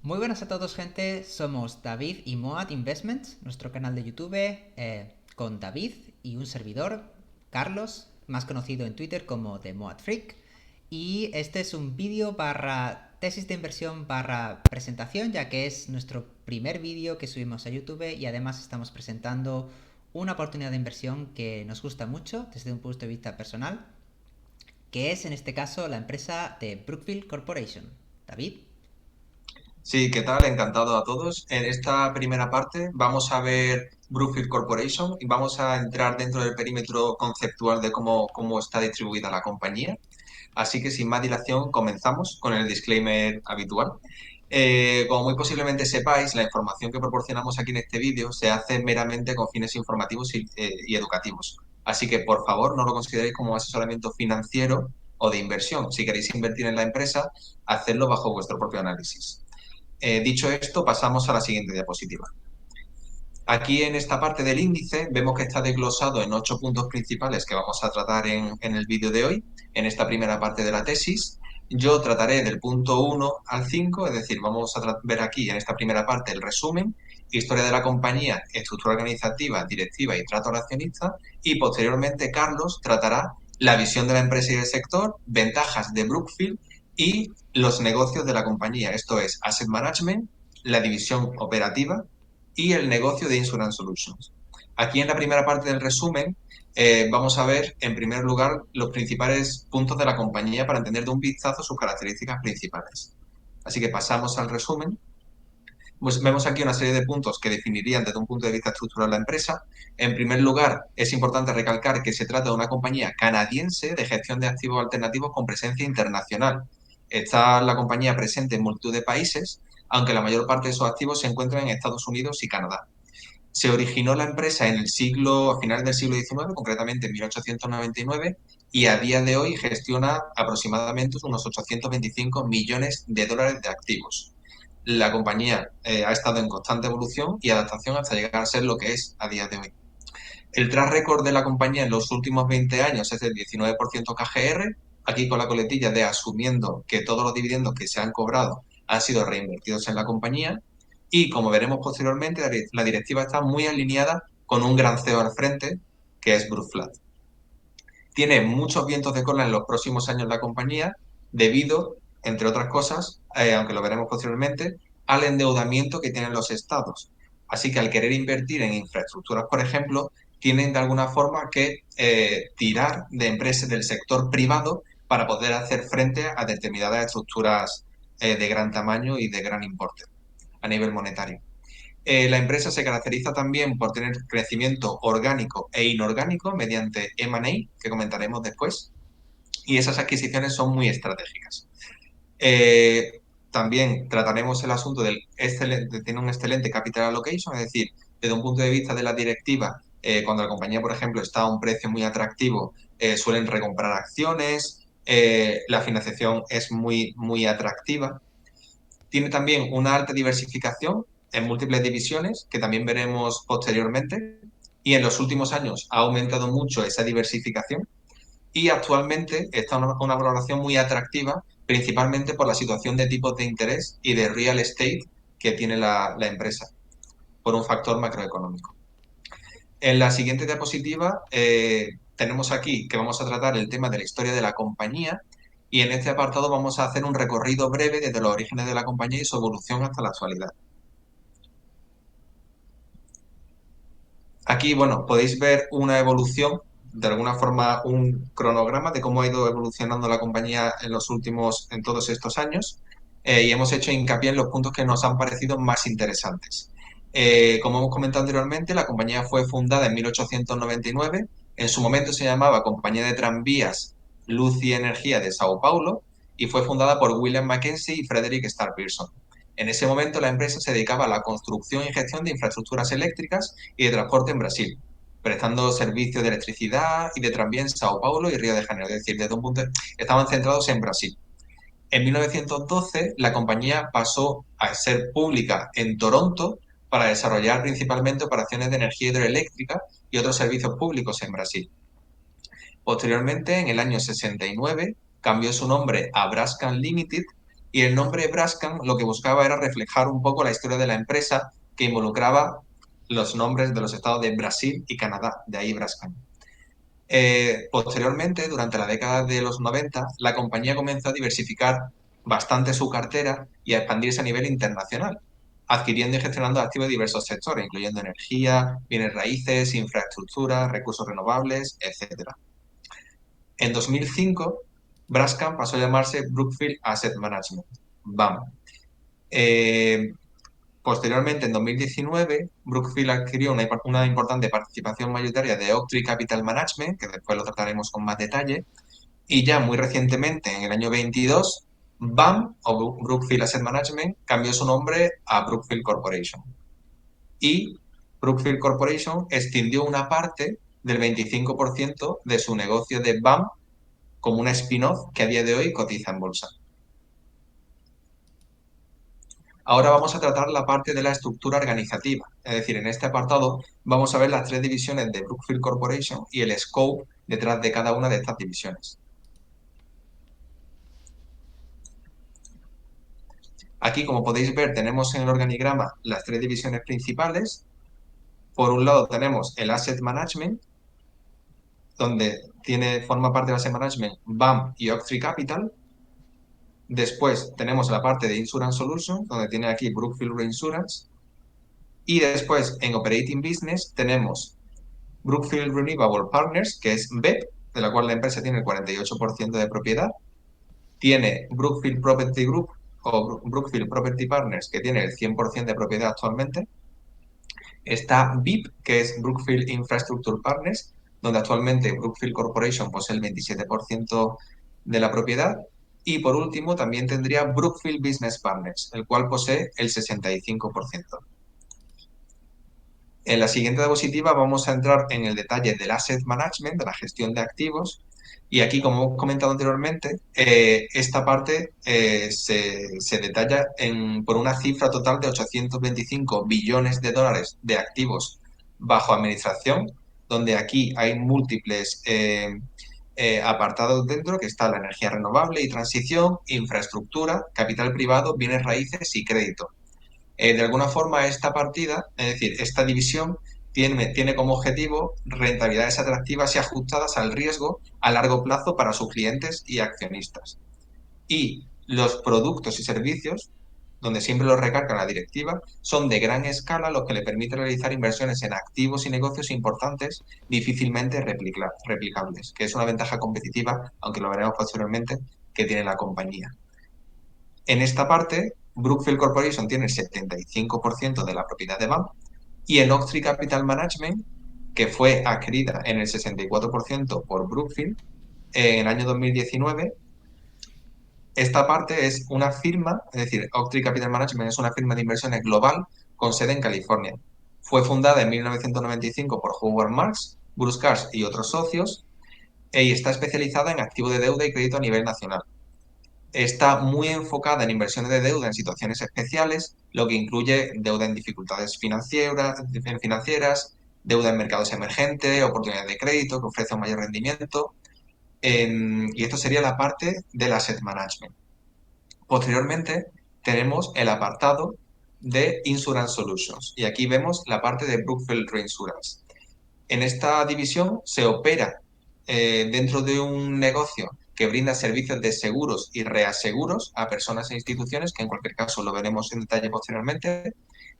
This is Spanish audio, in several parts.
Muy buenas a todos, gente. Somos David y Moat Investments, nuestro canal de YouTube, con David y un servidor, Carlos, más conocido en Twitter como The Moat Freak. Y este es un vídeo barra tesis de inversión barra presentación, ya que es nuestro primer vídeo que subimos a YouTube y además estamos presentando una oportunidad de inversión que nos gusta mucho desde un punto de vista personal, que es en este caso la empresa de Brookfield Corporation. David. Sí, ¿qué tal? Encantado a todos. En esta primera parte vamos a ver Brookfield Corporation y vamos a entrar dentro del perímetro conceptual de cómo está distribuida la compañía. Así que sin más dilación comenzamos con el disclaimer habitual. Como muy posiblemente sepáis, la información que proporcionamos aquí en este vídeo se hace meramente con fines informativos y educativos. Así que por favor no lo consideréis como asesoramiento financiero o de inversión. Si queréis invertir en la empresa, hacedlo bajo vuestro propio análisis. Dicho esto, pasamos a la siguiente diapositiva. Aquí en esta parte del índice vemos que está desglosado en 8 puntos principales que vamos a tratar en el vídeo de hoy, en esta primera parte de la tesis. Yo trataré del punto 1 al 5, es decir, vamos a ver aquí en esta primera parte el resumen, historia de la compañía, estructura organizativa, directiva y trato al accionista, y posteriormente Carlos tratará la visión de la empresa y del sector, ventajas de Brookfield y los negocios de la compañía, esto es Asset Management, la división operativa y el negocio de Insurance Solutions. Aquí en la primera parte del resumen vamos a ver en primer lugar los principales puntos de la compañía para entender de un vistazo sus características principales. Así que pasamos al resumen. Pues vemos aquí una serie de puntos que definirían desde un punto de vista estructural la empresa. En primer lugar, es importante recalcar que se trata de una compañía canadiense de gestión de activos alternativos con presencia internacional. Está la compañía presente en multitud de países, aunque la mayor parte de sus activos se encuentran en Estados Unidos y Canadá. Se originó la empresa a finales del siglo XIX, concretamente en 1899, y a día de hoy gestiona aproximadamente unos 825 millones de dólares de activos. La compañía ha estado en constante evolución y adaptación hasta llegar a ser lo que es a día de hoy. El track record de la compañía en los últimos 20 años es del 19% KGR, aquí con la coletilla de asumiendo que todos los dividendos que se han cobrado han sido reinvertidos en la compañía, y como veremos posteriormente, la directiva está muy alineada con un gran CEO al frente, que es Bruce Flatt. Tiene muchos vientos de cola en los próximos años la compañía, debido, entre otras cosas, aunque lo veremos posteriormente, al endeudamiento que tienen los estados. Así que al querer invertir en infraestructuras, por ejemplo, tienen de alguna forma que tirar de empresas del sector privado para poder hacer frente a determinadas estructuras de gran tamaño y de gran importe a nivel monetario. La empresa se caracteriza también por tener crecimiento orgánico e inorgánico mediante M&A, que comentaremos después, y esas adquisiciones son muy estratégicas. Eh, También trataremos el asunto tiene un excelente capital allocation, es decir, desde un punto de vista de la directiva, cuando la compañía, por ejemplo, está a un precio muy atractivo, suelen recomprar acciones, la financiación es muy atractiva. Tiene también una alta diversificación en múltiples divisiones, que también veremos posteriormente, y en los últimos años ha aumentado mucho esa diversificación y actualmente está una valoración muy atractiva, principalmente por la situación de tipos de interés y de real estate que tiene la empresa, por un factor macroeconómico. En la siguiente diapositiva tenemos aquí que vamos a tratar el tema de la historia de la compañía, y en este apartado vamos a hacer un recorrido breve desde los orígenes de la compañía y su evolución hasta la actualidad. Aquí, bueno, podéis ver una evolución, de alguna forma un cronograma de cómo ha ido evolucionando la compañía en todos estos años, y hemos hecho hincapié en los puntos que nos han parecido más interesantes. Como hemos comentado anteriormente, la compañía fue fundada en 1899, en su momento se llamaba Compañía de Tranvías, Luz y Energía de Sao Paulo, y fue fundada por William Mackenzie y Frederick Starr Pearson. En ese momento la empresa se dedicaba a la construcción y gestión de infraestructuras eléctricas y de transporte en Brasil, prestando servicios de electricidad y de tranvía en Sao Paulo y Río de Janeiro, es decir, desde un punto estaban centrados en Brasil. En 1912 la compañía pasó a ser pública en Toronto para desarrollar principalmente operaciones de energía hidroeléctrica y otros servicios públicos en Brasil. Posteriormente, en el año 69, cambió su nombre a Brascan Limited Y el nombre Braskem lo que buscaba era reflejar un poco la historia de la empresa que involucraba los nombres de los estados de Brasil y Canadá, de ahí Braskem. Posteriormente, durante la década de los 90, la compañía comenzó a diversificar bastante su cartera y a expandirse a nivel internacional, adquiriendo y gestionando activos de diversos sectores, incluyendo energía, bienes raíces, infraestructura, recursos renovables, etc. En 2005, Braskem pasó a llamarse Brookfield Asset Management, BAM. Eh, Posteriormente, en 2019, Brookfield adquirió una importante participación mayoritaria de Oaktree Capital Management, que después lo trataremos con más detalle, y ya muy recientemente, en el año 22, BAM, o Brookfield Asset Management, cambió su nombre a Brookfield Corporation. Y Brookfield Corporation extendió una parte del 25% de su negocio de BAM como una spin-off que a día de hoy cotiza en bolsa. Ahora vamos a tratar la parte de la estructura organizativa. Es decir, en este apartado vamos a ver las tres divisiones de Brookfield Corporation y el scope detrás de cada una de estas divisiones. Aquí, como podéis ver, tenemos en el organigrama las tres divisiones principales. Por un lado tenemos el Asset Management, donde forma parte del Asset Management BAM y Oaktree Capital. Después tenemos la parte de Insurance Solutions, donde tiene aquí Brookfield Reinsurance. Y después, en Operating Business, tenemos Brookfield Renewable Partners, que es BEP, de la cual la empresa tiene el 48% de propiedad. Tiene Brookfield Property Group o Brookfield Property Partners, que tiene el 100% de propiedad actualmente. Está BIP, que es Brookfield Infrastructure Partners, donde actualmente Brookfield Corporation posee el 27% de la propiedad. Y por último, también tendría Brookfield Business Partners, el cual posee el 65%. En la siguiente diapositiva vamos a entrar en el detalle del asset management, de la gestión de activos. Y aquí, como hemos comentado anteriormente, esta parte se detalla por una cifra total de 825 billones de dólares de activos bajo administración, donde aquí hay múltiples apartados dentro, que está la energía renovable y transición, infraestructura, capital privado, bienes raíces y crédito. De alguna forma, esta partida, es decir, esta división, tiene como objetivo rentabilidades atractivas y ajustadas al riesgo a largo plazo para sus clientes y accionistas. Y los productos y servicios, donde siempre los recarga la directiva, son de gran escala, los que le permiten realizar inversiones en activos y negocios importantes difícilmente replicables, que es una ventaja competitiva, aunque lo veremos posteriormente, que tiene la compañía. En esta parte, Brookfield Corporation tiene el 75% de la propiedad de BAM y en Oaktree Capital Management, que fue adquirida en el 64% por Brookfield en el año 2019, esta parte es una firma, es decir, Oaktree Capital Management es una firma de inversiones global con sede en California. Fue fundada en 1995 por Howard Marks, Bruce Karsh y otros socios y está especializada en activo de deuda y crédito a nivel nacional. Está muy enfocada en inversiones de deuda en situaciones especiales, lo que incluye deuda en dificultades financieras, deuda en mercados emergentes, oportunidades de crédito que ofrece un mayor rendimiento. Y esto sería la parte del asset management. Posteriormente, tenemos el apartado de Insurance Solutions y aquí vemos la parte de Brookfield Reinsurance. En esta división se opera dentro de un negocio que brinda servicios de seguros y reaseguros a personas e instituciones, que en cualquier caso lo veremos en detalle posteriormente.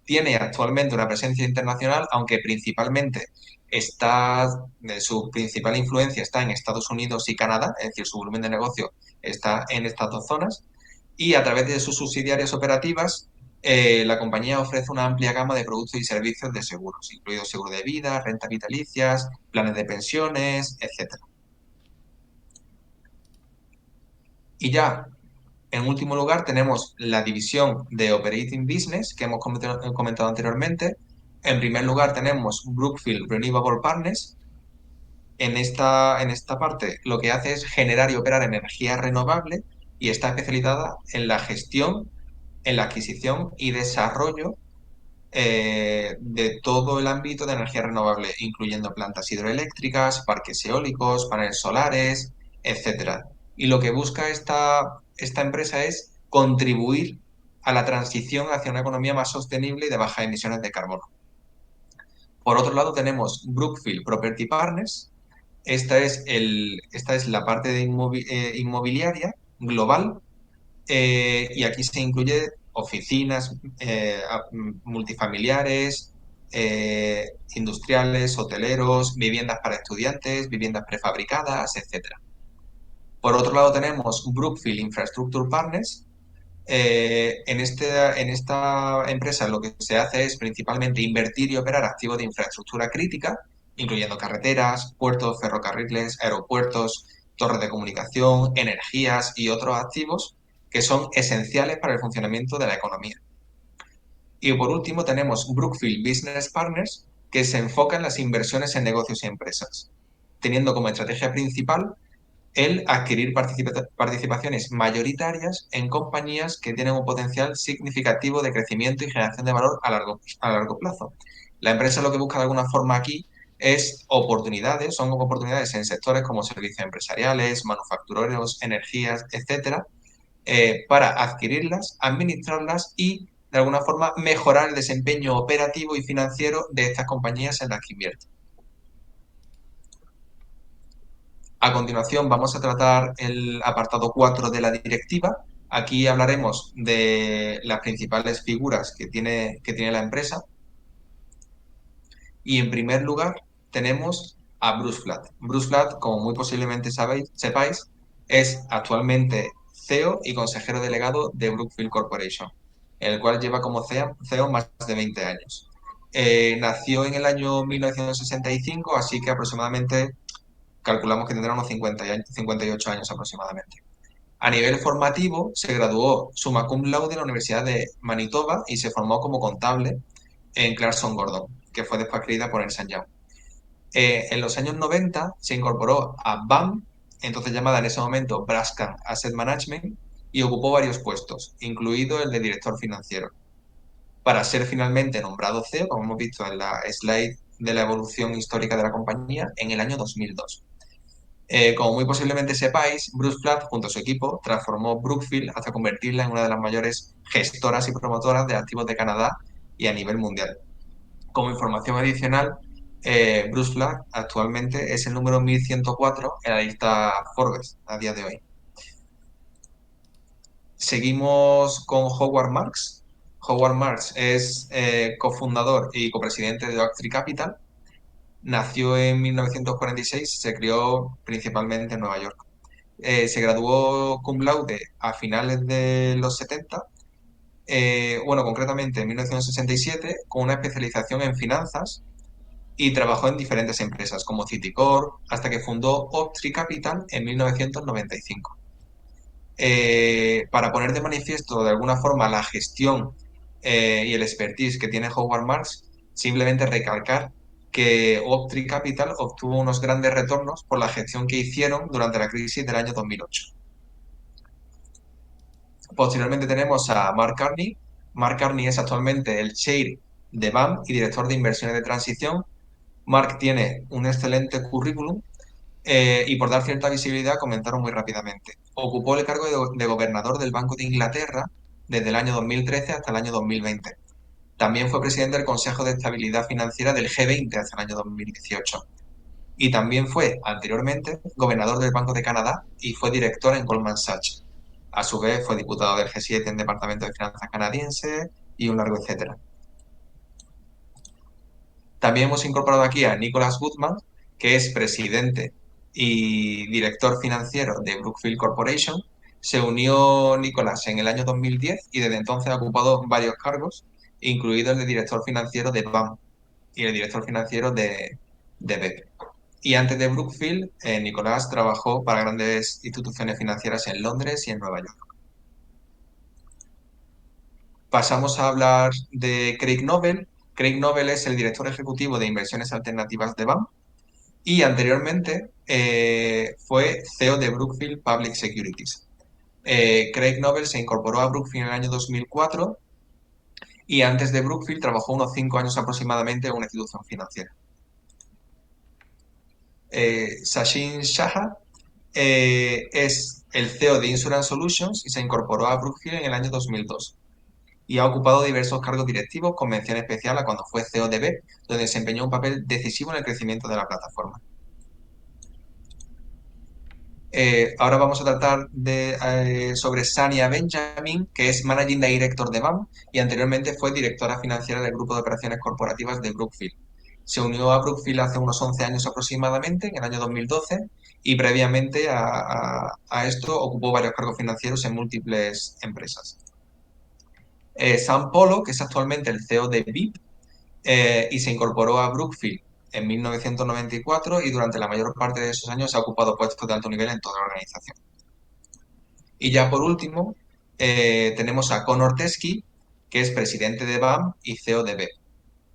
Tiene actualmente una presencia internacional, aunque principalmente su principal influencia está en Estados Unidos y Canadá, es decir, su volumen de negocio está en estas dos zonas. Y a través de sus subsidiarias operativas, la compañía ofrece una amplia gama de productos y servicios de seguros, incluidos seguro de vida, renta vitalicias, planes de pensiones, etc. Y ya, en último lugar, tenemos la división de Operating Business que hemos comentado anteriormente. En primer lugar, tenemos Brookfield Renewable Partners. En esta parte lo que hace es generar y operar energía renovable y está especializada en la gestión, en la adquisición y desarrollo de todo el ámbito de energía renovable, incluyendo plantas hidroeléctricas, parques eólicos, paneles solares, etcétera. Y lo que busca esta empresa es contribuir a la transición hacia una economía más sostenible y de bajas emisiones de carbono. Por otro lado, tenemos Brookfield Property Partners. Esta es la parte de inmobiliaria global, y aquí se incluye oficinas multifamiliares, industriales, hoteleros, viviendas para estudiantes, viviendas prefabricadas, etcétera. Por otro lado tenemos Brookfield Infrastructure Partners. En esta empresa lo que se hace es principalmente invertir y operar activos de infraestructura crítica, incluyendo carreteras, puertos, ferrocarriles, aeropuertos, torres de comunicación, energías y otros activos que son esenciales para el funcionamiento de la economía. Y por último tenemos Brookfield Business Partners, que se enfoca en las inversiones en negocios y empresas, teniendo como estrategia principal el adquirir participaciones mayoritarias en compañías que tienen un potencial significativo de crecimiento y generación de valor a largo plazo. La empresa lo que busca de alguna forma aquí es oportunidades, son oportunidades en sectores como servicios empresariales, manufactureros, energías, etcétera, para adquirirlas, administrarlas y de alguna forma mejorar el desempeño operativo y financiero de estas compañías en las que invierte. A continuación vamos a tratar el apartado 4 de la directiva. Aquí hablaremos de las principales figuras que tiene la empresa. Y en primer lugar tenemos a Bruce Flatt. Bruce Flatt, como muy posiblemente sepáis, es actualmente CEO y consejero delegado de Brookfield Corporation, el cual lleva como CEO más de 20 años. Nació en el año 1965, así que aproximadamente calculamos que tendrá unos 58 años aproximadamente. A nivel formativo, se graduó summa cum laude en la Universidad de Manitoba y se formó como contable en Clarkson Gordon, que fue después adquirida por Ernst Young. En los años 90 se incorporó a BAM, entonces llamada en ese momento Brascan Asset Management, y ocupó varios puestos, incluido el de director financiero, para ser finalmente nombrado CEO, como hemos visto en la slide de la evolución histórica de la compañía, en el año 2002. Como muy posiblemente sepáis, Bruce Flatt, junto a su equipo, transformó Brookfield hasta convertirla en una de las mayores gestoras y promotoras de activos de Canadá y a nivel mundial. Como información adicional, Bruce Flatt actualmente es el número 1104 en la lista Forbes a día de hoy. Seguimos con Howard Marks. Howard Marks es cofundador y copresidente de Oak Tree Capital. Nació en 1946, se crió principalmente en Nueva York. Se graduó cum laude a finales de los 70, concretamente en 1967, con una especialización en finanzas, y trabajó en diferentes empresas como Citicorp, hasta que fundó Oak Tree Capital en 1995. Para poner de manifiesto de alguna forma la gestión y el expertise que tiene Howard Marks, simplemente recalcar que Oak Tree Capital obtuvo unos grandes retornos por la gestión que hicieron durante la crisis del año 2008. Posteriormente tenemos a Mark Carney. Mark Carney es actualmente el chair de BAM y director de inversiones de transición. Mark tiene un excelente currículum, y por dar cierta visibilidad comentaron muy rápidamente. Ocupó el cargo de gobernador del Banco de Inglaterra desde el año 2013 hasta el año 2020. También fue presidente del Consejo de Estabilidad Financiera del G20 hasta el año 2018. Y también fue, anteriormente, gobernador del Banco de Canadá y fue director en Goldman Sachs. A su vez, fue diputado del G7 en Departamento de Finanzas canadiense y un largo etcétera. También hemos incorporado aquí a Nicholas Goodman, que es presidente y director financiero de Brookfield Corporation. Se unió Nicholas en el año 2010 y desde entonces ha ocupado varios cargos, incluido el de director financiero de BAM y el director financiero de BEP. Y antes de Brookfield, Nicolás trabajó para grandes instituciones financieras en Londres y en Nueva York. Pasamos a hablar de Craig Nobel. Craig Nobel es el director ejecutivo de inversiones alternativas de BAM y anteriormente fue CEO de Brookfield Public Securities. Craig Nobel se incorporó a Brookfield en el año 2004 y antes de Brookfield trabajó unos 5 años aproximadamente en una institución financiera. Sachin Shah es el CEO de Insurance Solutions y se incorporó a Brookfield en el año 2002. Y ha ocupado diversos cargos directivos con mención especial a cuando fue CEO de BEP, donde desempeñó un papel decisivo en el crecimiento de la plataforma. Ahora vamos a tratar sobre Sania Benjamin, que es Managing Director de BAM y anteriormente fue directora financiera del Grupo de Operaciones Corporativas de Brookfield. Se unió a Brookfield hace unos 11 años aproximadamente, en el año 2012, y previamente a esto ocupó varios cargos financieros en múltiples empresas. Sam Polo, que es actualmente el CEO de BIP, y se incorporó a Brookfield en 1994 y durante la mayor parte de esos años ha ocupado puestos de alto nivel en toda la organización. Y ya por último, tenemos a Conor Teskey, que es presidente de BAM y CEO de BEP.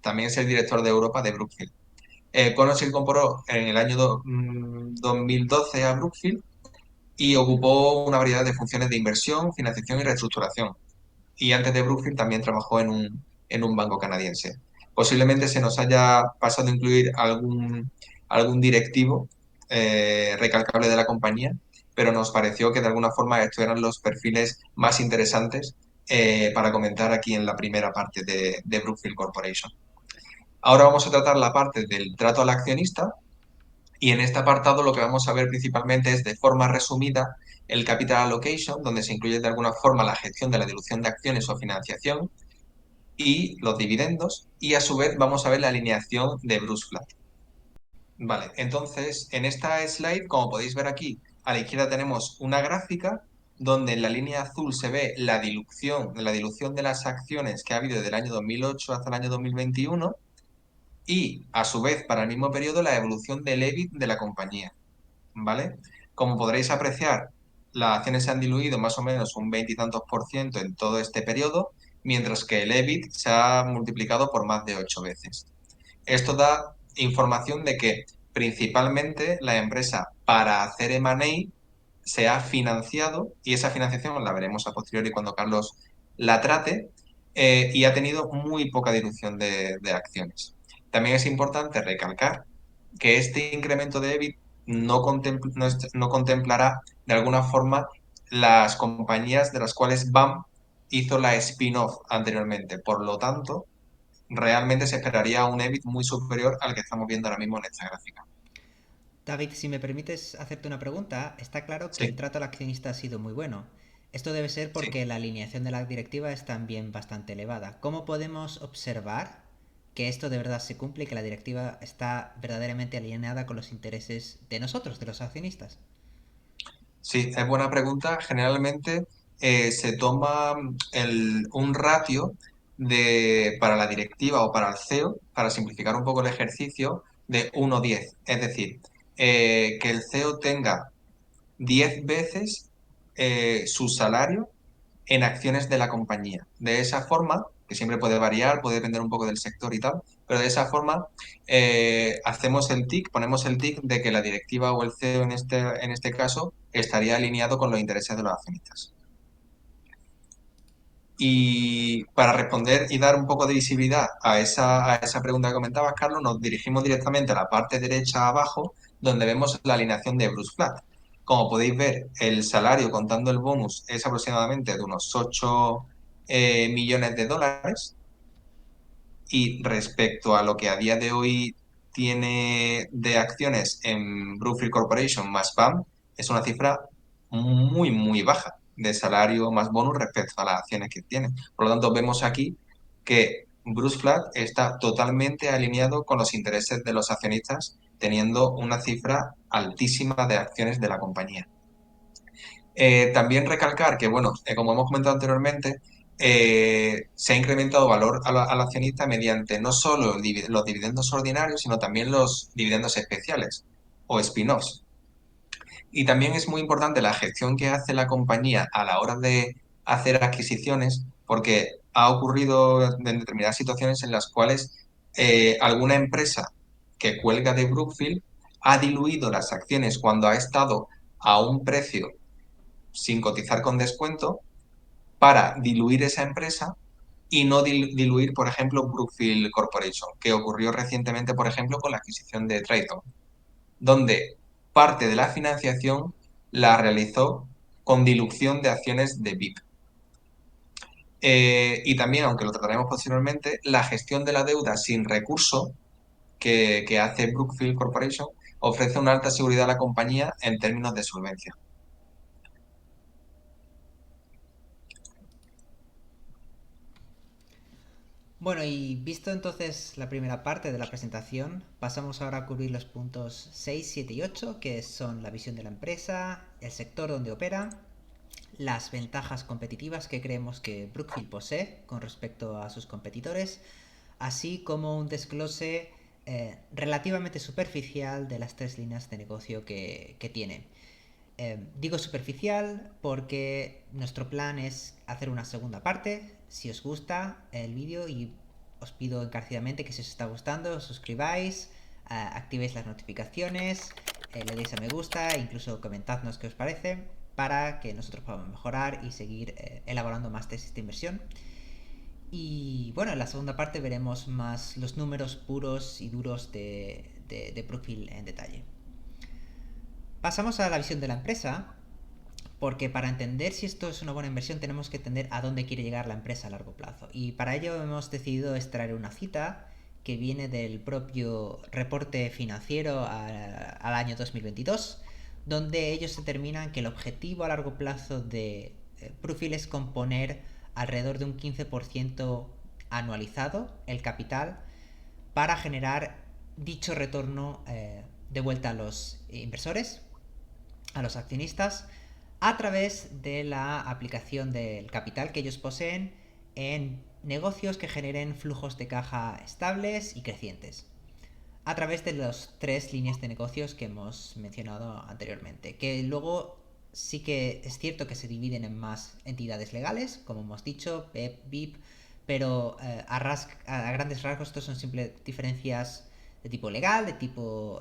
También es el director de Europa de Brookfield. Conor se incorporó en el año 2012 a Brookfield y ocupó una variedad de funciones de inversión, financiación y reestructuración. Y antes de Brookfield también trabajó en un banco canadiense. Posiblemente se nos haya pasado a incluir algún directivo recalcable de la compañía, pero nos pareció que de alguna forma estos eran los perfiles más interesantes para comentar aquí en la primera parte de Brookfield Corporation. Ahora vamos a tratar la parte del trato al accionista y en este apartado lo que vamos a ver principalmente es de forma resumida el capital allocation, donde se incluye de alguna forma la gestión de la dilución de acciones o financiación y los dividendos, y a su vez vamos a ver la alineación de Bruce Flat. Vale, entonces en esta slide, como podéis ver aquí, a la izquierda tenemos una gráfica donde en la línea azul se ve la dilución de las acciones que ha habido desde el año 2008 hasta el año 2021 y a su vez para el mismo periodo la evolución del EBIT de la compañía. ¿Vale? Como podréis apreciar, las acciones se han diluido más o menos un 20 y tantos por ciento en todo este periodo, mientras que el EBIT se ha multiplicado por más de 8 veces. Esto da información de que principalmente la empresa para hacer M&A se ha financiado, y esa financiación la veremos a posteriori cuando Carlos la trate, y ha tenido muy poca dilución de acciones. También es importante recalcar que este incremento de EBIT no contemplará de alguna forma las compañías de las cuales BAM hizo la spin-off anteriormente. Por lo tanto, realmente se esperaría un EBIT muy superior al que estamos viendo ahora mismo en esta gráfica. David, si me permites hacerte una pregunta, está claro que el Sí, trato al accionista ha sido muy bueno. Esto debe ser sí. porque la alineación de la directiva es también bastante elevada. ¿Cómo podemos observar que esto de verdad se cumple y que la directiva está verdaderamente alineada con los intereses de nosotros, de los accionistas? Sí, es buena pregunta. Generalmente se toma un ratio para la directiva o para el CEO, para simplificar un poco el ejercicio, de 1:10. Es decir, que el CEO tenga 10 veces su salario en acciones de la compañía. De esa forma, que siempre puede variar, puede depender un poco del sector y tal, pero de esa forma hacemos el tick, ponemos el tick de que la directiva o el CEO en este caso estaría alineado con los intereses de los accionistas. Y para responder y dar un poco de visibilidad a esa pregunta que comentabas, Carlos, nos dirigimos directamente a la parte derecha abajo, donde vemos la alineación de Bruce Flat. Como podéis ver, el salario contando el bonus es aproximadamente de unos 8 millones de dólares. Y respecto a lo que a día de hoy tiene de acciones en Brookfield Corporation más BAM, es una cifra muy, muy baja de salario más bonus respecto a las acciones que tiene. Por lo tanto, vemos aquí que Bruce Flat está totalmente alineado con los intereses de los accionistas, teniendo una cifra altísima de acciones de la compañía. También recalcar que, bueno, como hemos comentado anteriormente, se ha incrementado valor al accionista mediante no solo los dividendos ordinarios, sino también los dividendos especiales o spin-offs. Y también es muy importante la gestión que hace la compañía a la hora de hacer adquisiciones, porque ha ocurrido en determinadas situaciones en las cuales alguna empresa que cuelga de Brookfield ha diluido las acciones cuando ha estado a un precio sin cotizar con descuento para diluir esa empresa y no diluir, por ejemplo, Brookfield Corporation, que ocurrió recientemente, por ejemplo, con la adquisición de Triton, donde parte de la financiación la realizó con dilución de acciones de BIP. Y también, aunque lo trataremos posteriormente, la gestión de la deuda sin recurso que hace Brookfield Corporation ofrece una alta seguridad a la compañía en términos de solvencia. Bueno, y visto entonces la primera parte de la presentación, pasamos ahora a cubrir los puntos 6, 7 y 8, que son la visión de la empresa, el sector donde opera, las ventajas competitivas que creemos que Brookfield posee con respecto a sus competidores, así como un desglose relativamente superficial de las tres líneas de negocio que tiene. Digo superficial porque nuestro plan es hacer una segunda parte. Si os gusta el vídeo, y os pido encarecidamente que si os está gustando os suscribáis, activéis las notificaciones, le deis a me gusta, incluso comentadnos qué os parece para que nosotros podamos mejorar y seguir elaborando más tesis de inversión. Y bueno, en la segunda parte veremos más los números puros y duros de Brookfield en detalle. Pasamos a la visión de la empresa, porque para entender si esto es una buena inversión tenemos que entender a dónde quiere llegar la empresa a largo plazo. Y para ello hemos decidido extraer una cita que viene del propio reporte financiero al año 2022, donde ellos determinan que el objetivo a largo plazo de Brookfield es componer alrededor de un 15% anualizado el capital para generar dicho retorno de vuelta a los inversores, a los accionistas, a través de la aplicación del capital que ellos poseen en negocios que generen flujos de caja estables y crecientes, a través de las tres líneas de negocios que hemos mencionado anteriormente, que luego sí que es cierto que se dividen en más entidades legales, como hemos dicho, PEP, BIP, pero a grandes rasgos estos son simples diferencias de tipo legal, de tipo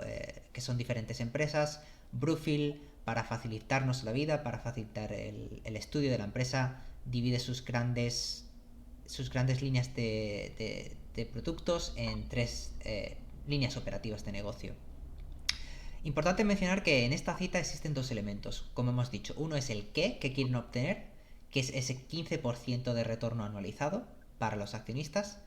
que son diferentes empresas. Brookfield, para facilitarnos la vida, para facilitar el estudio de la empresa, divide sus grandes líneas de productos en tres líneas operativas de negocio. Importante mencionar que en esta cita existen dos elementos, como hemos dicho. Uno es el qué quieren obtener, que es ese 15% de retorno anualizado para los accionistas,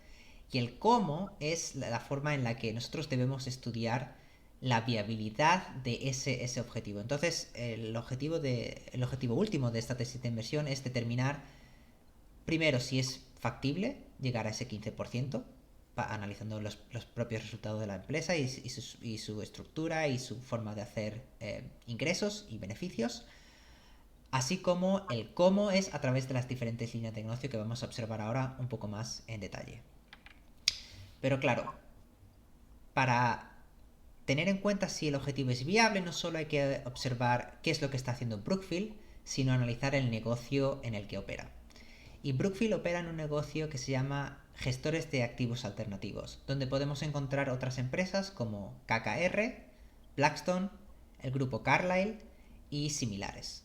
y el cómo es la forma en la que nosotros debemos estudiar la viabilidad de ese objetivo. Entonces, el objetivo último de esta tesis de inversión es determinar primero si es factible llegar a ese 15%, analizando los propios resultados de la empresa y su estructura y su forma de hacer ingresos y beneficios, así como el cómo es a través de las diferentes líneas de negocio que vamos a observar ahora un poco más en detalle. Pero claro, para tener en cuenta si el objetivo es viable, no solo hay que observar qué es lo que está haciendo Brookfield, sino analizar el negocio en el que opera. Y Brookfield opera en un negocio que se llama gestores de activos alternativos, donde podemos encontrar otras empresas como KKR, Blackstone, el grupo Carlyle y similares.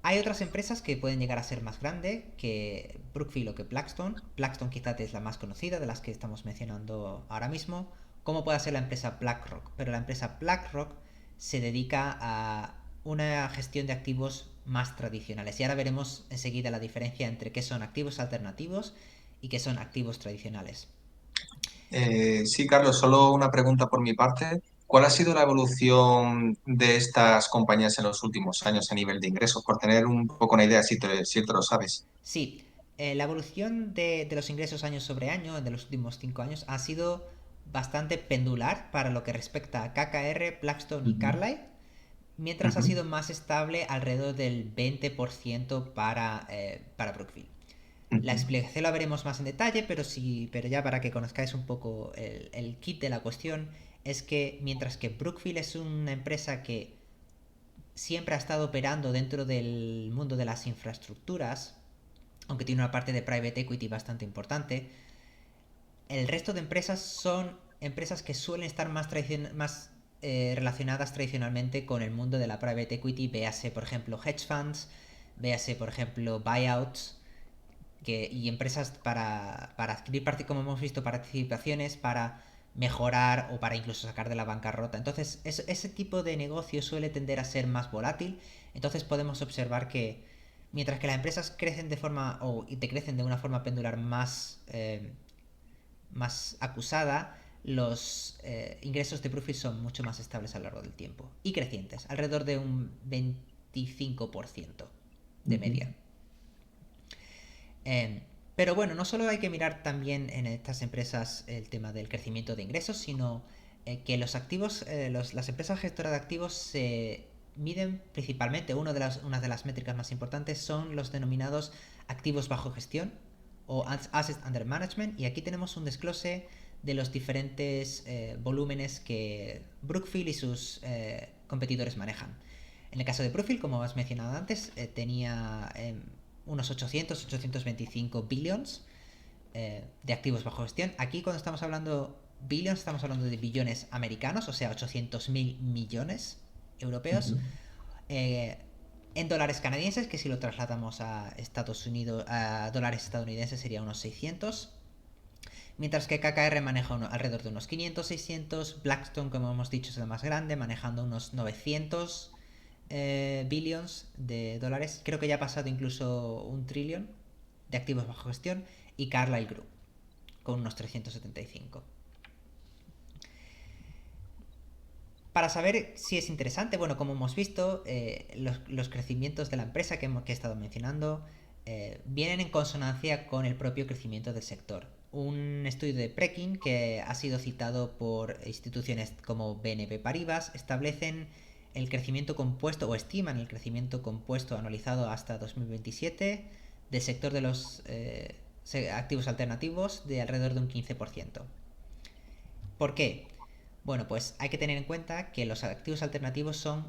Hay otras empresas que pueden llegar a ser más grandes que Brookfield o que Blackstone. Blackstone quizás es la más conocida de las que estamos mencionando ahora mismo, como puede ser la empresa BlackRock. Pero la empresa BlackRock se dedica a una gestión de activos más tradicionales. Y ahora veremos enseguida la diferencia entre qué son activos alternativos y qué son activos tradicionales. Sí, Carlos, solo una pregunta por mi parte. ¿Cuál ha sido la evolución de estas compañías en los últimos años a nivel de ingresos? Por tener un poco una idea, si te lo sabes. Sí, la evolución de los ingresos año sobre año, de los últimos 5 años, ha sido bastante pendular para lo que respecta a KKR, Blackstone y Ujú, Carlyle, mientras ha ujú, sido más estable alrededor del 20% para Brookfield. La ujú. explicación la veremos más en detalle, pero ya para que conozcáis un poco el kit de la cuestión, es que mientras que Brookfield es una empresa que siempre ha estado operando dentro del mundo de las infraestructuras, aunque tiene una parte de private equity bastante importante, el resto de empresas son empresas que suelen estar más relacionadas tradicionalmente con el mundo de la private equity, véase por ejemplo hedge funds, véase por ejemplo buyouts, y empresas para adquirir, como hemos visto, participaciones para mejorar o para incluso sacar de la bancarrota. Entonces, ese tipo de negocio suele tender a ser más volátil. Entonces podemos observar que mientras que las empresas crecen de forma o decrecen de una forma pendular más acusada, los ingresos de Brookfield son mucho más estables a lo largo del tiempo y crecientes, alrededor de un 25% de Ujú. media. Eh, pero bueno, no solo hay que mirar también en estas empresas el tema del crecimiento de ingresos, sino que los activos, las empresas gestoras de activos se miden principalmente, una de las métricas más importantes son los denominados activos bajo gestión o Assets Under Management, y aquí tenemos un desglose de los diferentes volúmenes que Brookfield y sus competidores manejan. En el caso de Brookfield, como has mencionado antes, tenía unos 825 billions de activos bajo gestión. Aquí cuando estamos hablando billions, estamos hablando de billones americanos, o sea, 800.000 millones europeos. Ujú. Eh, en dólares canadienses, que si lo trasladamos a Estados Unidos, a dólares estadounidenses sería unos 600. Mientras que KKR maneja alrededor de unos 500, 600. Blackstone, como hemos dicho, es el más grande, manejando unos 900 billions de dólares. Creo que ya ha pasado incluso un trillón de activos bajo gestión. Y Carlyle Group, con unos 375. Para saber si es interesante, bueno, como hemos visto, los crecimientos de la empresa que he estado mencionando vienen en consonancia con el propio crecimiento del sector. Un estudio de Preqin que ha sido citado por instituciones como BNP Paribas establecen el crecimiento compuesto o estiman el crecimiento compuesto anualizado hasta 2027 del sector de los activos alternativos de alrededor de un 15%. ¿Por qué? Bueno, pues hay que tener en cuenta que los activos alternativos son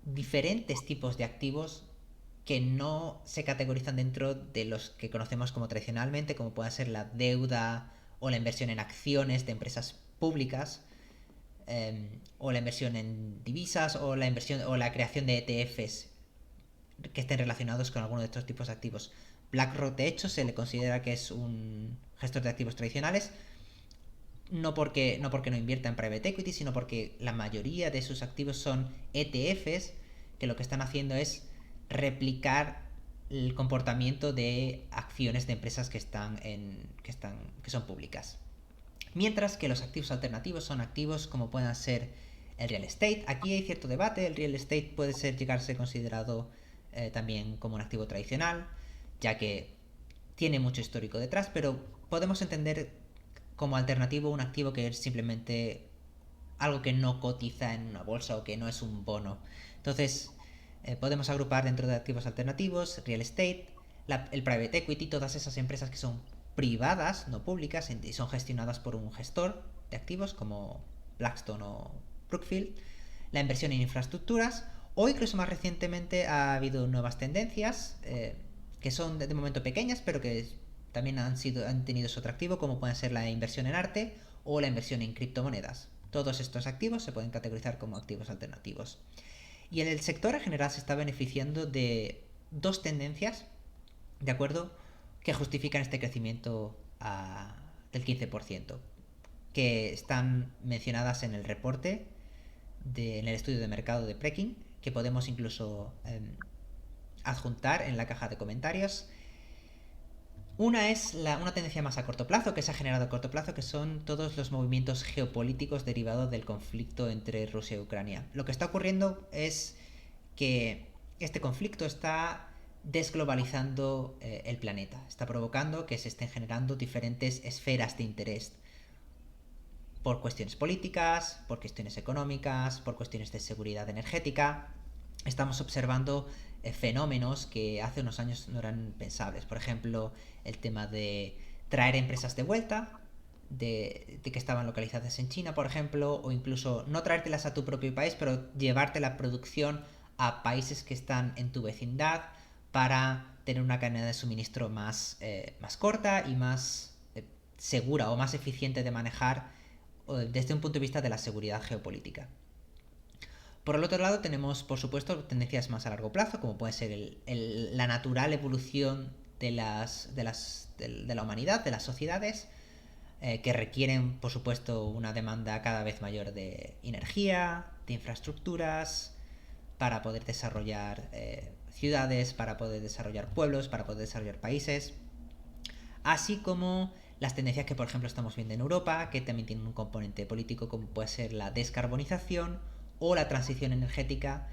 diferentes tipos de activos que no se categorizan dentro de los que conocemos como tradicionalmente, como puede ser la deuda o la inversión en acciones de empresas públicas, o la inversión en divisas, o la inversión o la creación de ETFs que estén relacionados con alguno de estos tipos de activos. BlackRock, de hecho, se le considera que es un gestor de activos tradicionales, no porque no invierta en private equity, sino porque la mayoría de sus activos son ETFs, que lo que están haciendo es replicar el comportamiento de acciones de empresas que son públicas. Mientras que los activos alternativos son activos como puedan ser el real estate. Aquí hay cierto debate, el real estate puede llegarse considerado también como un activo tradicional, ya que tiene mucho histórico detrás, pero podemos entender como alternativo un activo que es simplemente algo que no cotiza en una bolsa o que no es un bono. Entonces, podemos agrupar dentro de activos alternativos, real estate, el private equity, todas esas empresas que son privadas, no públicas, y son gestionadas por un gestor de activos como Blackstone o Brookfield, la inversión en infraestructuras, o incluso más recientemente ha habido nuevas tendencias que son de momento pequeñas, pero que también han tenido su atractivo, como pueden ser la inversión en arte o la inversión en criptomonedas. Todos estos activos se pueden categorizar como activos alternativos. Y en el sector en general se está beneficiando de dos tendencias, ¿de acuerdo?, que justifican este crecimiento del 15%, que están mencionadas en el reporte, en el estudio de mercado de Preqin, que podemos incluso adjuntar en la caja de comentarios. Una es una tendencia más a corto plazo, que se ha generado a corto plazo, que son todos los movimientos geopolíticos derivados del conflicto entre Rusia y Ucrania. Lo que está ocurriendo es que este conflicto está desglobalizando el planeta, está provocando que se estén generando diferentes esferas de interés por cuestiones políticas, por cuestiones económicas, por cuestiones de seguridad energética. Estamos observando fenómenos que hace unos años no eran pensables. Por ejemplo, el tema de traer empresas de vuelta, de que estaban localizadas en China, por ejemplo, o incluso no traértelas a tu propio país, pero llevarte la producción a países que están en tu vecindad para tener una cadena de suministro más corta y más segura o más eficiente de manejar desde un punto de vista de la seguridad geopolítica. Por el otro lado tenemos, por supuesto, tendencias más a largo plazo, como puede ser la natural evolución de la humanidad, de las sociedades, que requieren, por supuesto, una demanda cada vez mayor de energía, de infraestructuras, para poder desarrollar ciudades, para poder desarrollar pueblos, para poder desarrollar países, así como las tendencias que por ejemplo estamos viendo en Europa, que también tienen un componente político como puede ser la descarbonización o la transición energética,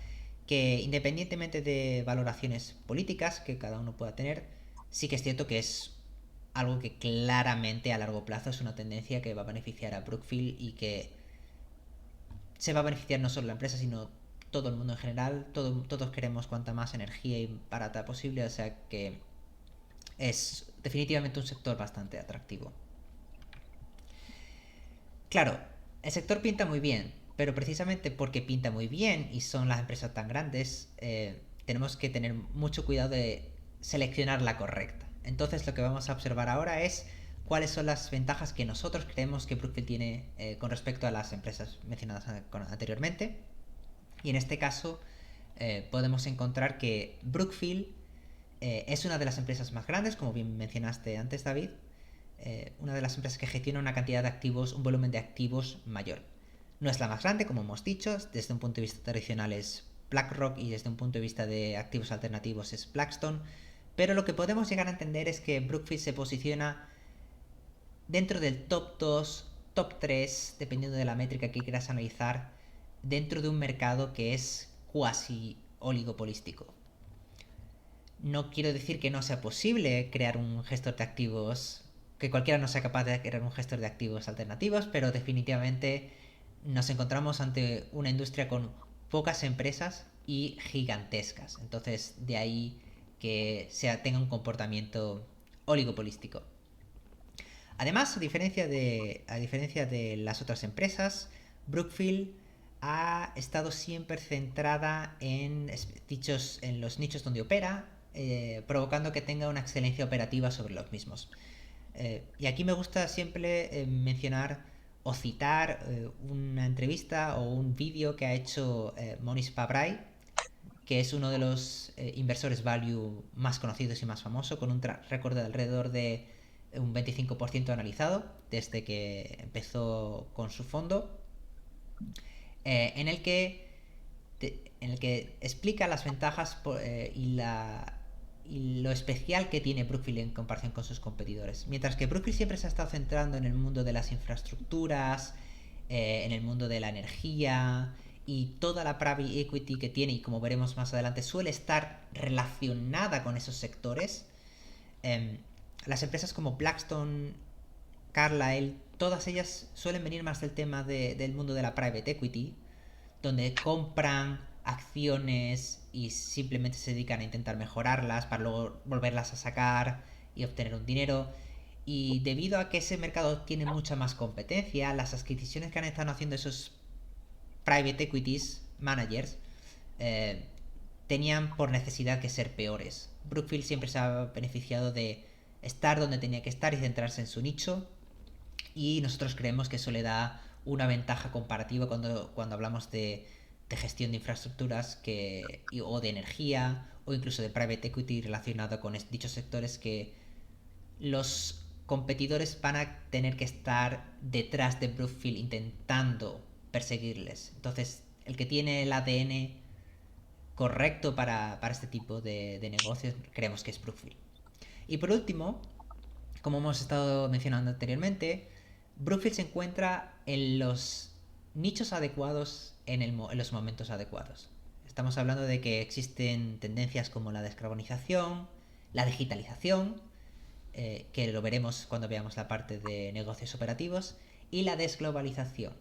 que independientemente de valoraciones políticas que cada uno pueda tener, sí que es cierto que es algo que claramente a largo plazo es una tendencia que va a beneficiar a Brookfield y que se va a beneficiar no solo la empresa, sino todo el mundo en general. Todos queremos cuanta más energía y barata posible, o sea que es definitivamente un sector bastante atractivo. Claro, el sector pinta muy bien, pero precisamente porque pinta muy bien y son las empresas tan grandes, tenemos que tener mucho cuidado de seleccionar la correcta. Entonces lo que vamos a observar ahora es cuáles son las ventajas que nosotros creemos que Brookfield tiene con respecto a las empresas mencionadas anteriormente. Y en este caso podemos encontrar que Brookfield es una de las empresas más grandes, como bien mencionaste antes, David, una de las empresas que gestiona una cantidad de activos, un volumen de activos mayor. No es la más grande, como hemos dicho, desde un punto de vista tradicional es BlackRock y desde un punto de vista de activos alternativos es Blackstone, pero lo que podemos llegar a entender es que Brookfield se posiciona dentro del top 2, top 3, dependiendo de la métrica que quieras analizar, dentro de un mercado que es cuasi oligopolístico. No quiero decir que no sea posible crear un gestor de activos, que cualquiera no sea capaz de crear un gestor de activos alternativos, pero definitivamente nos encontramos ante una industria con pocas empresas y gigantescas. Entonces, de ahí que tenga un comportamiento oligopolístico. Además, a diferencia de las otras empresas, Brookfield ha estado siempre centrada en los nichos donde opera, provocando que tenga una excelencia operativa sobre los mismos. Y aquí me gusta siempre mencionar o citar una entrevista o un vídeo que ha hecho Mohnish Pabrai, que es uno de los inversores value más conocidos y más famosos, con un récord de alrededor de un 25% analizado desde que empezó con su fondo, eh, en, el que, en el que explica las ventajas y lo especial que tiene Brookfield en comparación con sus competidores. Mientras que Brookfield siempre se ha estado centrando en el mundo de las infraestructuras, en el mundo de la energía y toda la private equity que tiene, y como veremos más adelante, suele estar relacionada con esos sectores. Eh, las empresas como Blackstone, Carlyle, todas ellas suelen venir más del tema del mundo de la private equity, donde compran acciones y simplemente se dedican a intentar mejorarlas para luego volverlas a sacar y obtener un dinero. Y debido a que ese mercado tiene mucha más competencia, las adquisiciones que han estado haciendo esos private equities managers eh, tenían por necesidad que ser peores. Brookfield siempre se ha beneficiado de estar donde tenía que estar y centrarse en su nicho, y nosotros creemos que eso le da una ventaja comparativa cuando hablamos de gestión de infraestructuras o de energía o incluso de private equity relacionado con dichos sectores, que los competidores van a tener que estar detrás de Brookfield intentando perseguirles. Entonces, el que tiene el ADN correcto para este tipo de negocios creemos que es Brookfield. Y por último, como hemos estado mencionando anteriormente, Brookfield se encuentra en los nichos adecuados en los momentos adecuados. Estamos hablando de que existen tendencias como la descarbonización, la digitalización, que lo veremos cuando veamos la parte de negocios operativos, y la desglobalización,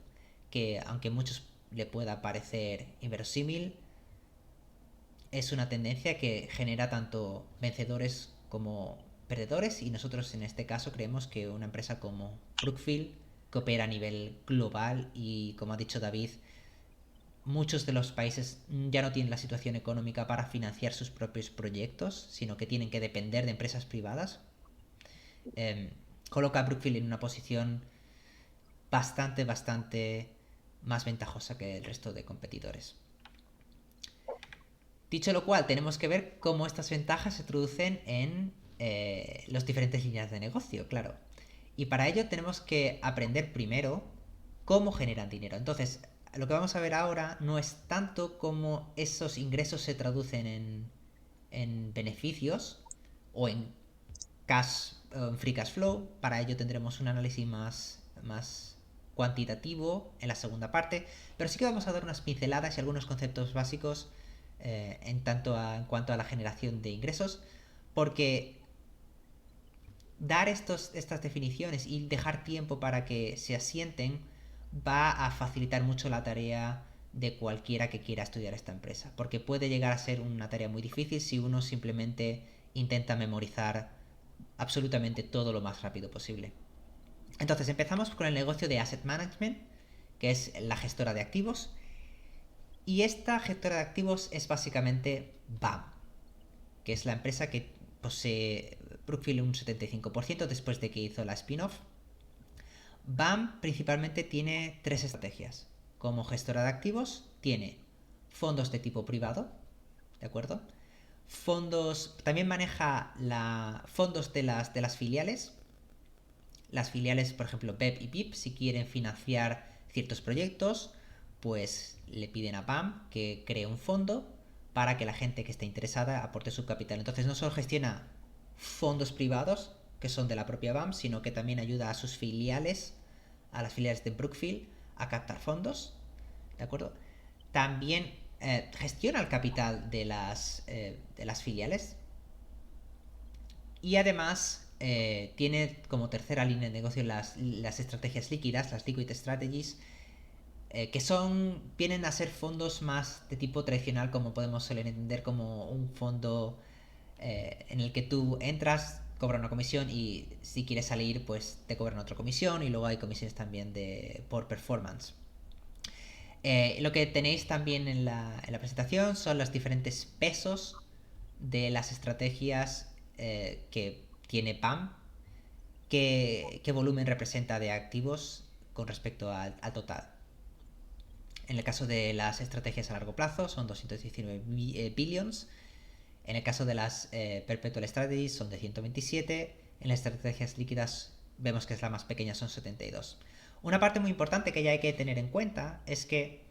que aunque a muchos le pueda parecer inverosímil, es una tendencia que genera tanto vencedores como perdedores, y nosotros en este caso creemos que una empresa como Brookfield, que opera a nivel global y como ha dicho David, muchos de los países ya no tienen la situación económica para financiar sus propios proyectos, sino que tienen que depender de empresas privadas, eh, coloca a Brookfield en una posición bastante más ventajosa que el resto de competidores. Dicho lo cual, tenemos que ver cómo estas ventajas se traducen en las diferentes líneas de negocio, claro. Y para ello tenemos que aprender primero cómo generan dinero. Entonces, lo que vamos a ver ahora no es tanto cómo esos ingresos se traducen en beneficios o en cash, en free cash flow. Para ello tendremos un análisis más cuantitativo en la segunda parte, pero sí que vamos a dar unas pinceladas y algunos conceptos básicos en cuanto a la generación de ingresos, porque dar estas definiciones y dejar tiempo para que se asienten va a facilitar mucho la tarea de cualquiera que quiera estudiar esta empresa, porque puede llegar a ser una tarea muy difícil si uno simplemente intenta memorizar absolutamente todo lo más rápido posible. Entonces empezamos con el negocio de Asset Management, que es la gestora de activos, y esta gestora de activos es básicamente BAM, que es la empresa que posee Brookfield un 75% después de que hizo la spin-off. BAM principalmente tiene tres estrategias. Como gestora de activos, tiene fondos de tipo privado, ¿de acuerdo? También maneja fondos de las filiales. Las filiales, por ejemplo, BEP y BIP, si quieren financiar ciertos proyectos, pues le piden a BAM que cree un fondo para que la gente que esté interesada aporte su capital. Entonces no solo gestiona fondos privados, que son de la propia BAM, sino que también ayuda a sus filiales, a las filiales de Brookfield, a captar fondos, ¿de acuerdo? También gestiona el capital de las filiales y además tiene como tercera línea de negocio las estrategias líquidas, las liquid strategies, que vienen a ser fondos más de tipo tradicional, como podemos suelen entender como un fondo en el que tú entras, cobran una comisión y si quieres salir, pues te cobran otra comisión y luego hay comisiones también por performance. Lo que tenéis también en la presentación son los diferentes pesos de las estrategias que tiene PAM, qué volumen representa de activos con respecto al total. En el caso de las estrategias a largo plazo son 219 billions. En el caso de las Perpetual Strategies son de 127. En las estrategias líquidas vemos que es la más pequeña, son 72. Una parte muy importante que ya hay que tener en cuenta es que